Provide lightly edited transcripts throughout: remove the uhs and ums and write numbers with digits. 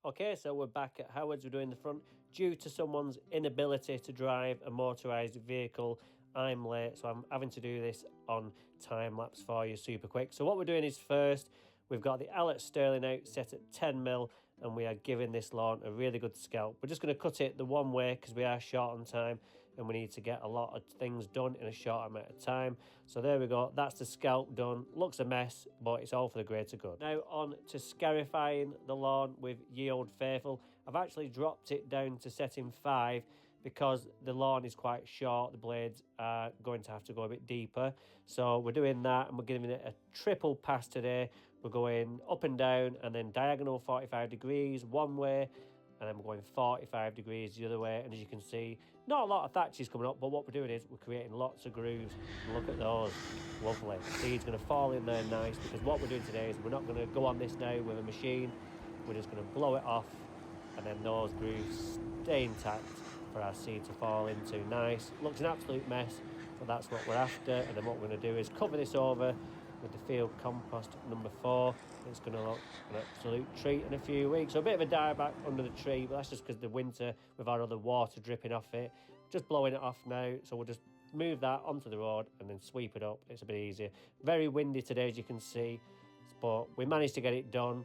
Okay, so we're back at Howard's. We're doing the front. Due to someone's inability to drive a motorised vehicle, I'm late, so I'm having to do this on time lapse for you super quick. So what we're doing is first, we've got the Allet Sterling out set at 10mm, and we are giving this lawn a really good scalp. We're just going to cut it the one way because we are short on time and we need to get a lot of things done in a short amount of time. So there we go, that's the scalp done. Looks a mess, but it's all for the greater good. Now on to scarifying the lawn with Ye Old Faithful. I've actually dropped it down to setting 5 because the lawn is quite short. The blades are going to have to go a bit deeper. So we're doing that and we're giving it a triple pass today. We're going up and down and then diagonal 45 degrees one way, and then we're going 45 degrees the other way. And as you can see, not a lot of thatches coming up, but what we're doing is we're creating lots of grooves. Look at those, lovely. Seed's going to fall in there nice, because what we're doing today is we're not going to go on this now with a machine. We're just going to blow it off, and then those grooves stay intact for our seed to fall into nice. Looks an absolute mess, but that's what we're after. And then what we're going to do is cover this over with the field compost number 4. It's going to look an absolute treat in a few weeks. So a bit of a dieback under the tree, but that's just because the winter we've had all the water dripping off it. Just blowing it off now, so we'll just move that onto the road and then sweep it up. It's a bit easier. Very windy today, as you can see, but we managed to get it done.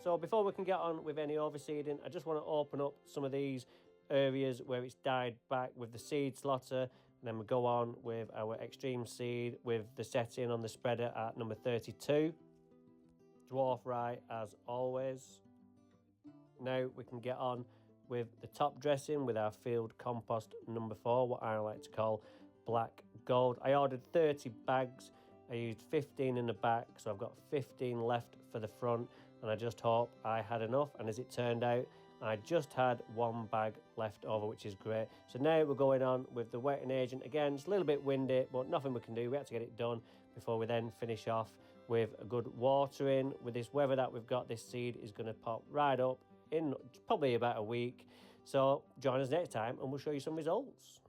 So before we can get on with any overseeding, I just want to open up some of these areas where it's died back with the seed slaughter, and then we go on with our extreme seed with the setting on the spreader at number 32. Dwarf right as always. Now we can get on with the top dressing with our field compost number 4, what I like to call black gold. I ordered 30 bags. I used 15 in the back, so I've got 15 left for the front, and I just hope I had enough. And as it turned out, I just had 1 bag left over, which is great. So now we're going on with the wetting agent. Again, it's a little bit windy, but nothing we can do. We have to get it done before we then finish off with a good watering. With this weather that we've got, this seed is going to pop right up in probably about a week. So join us next time and we'll show you some results.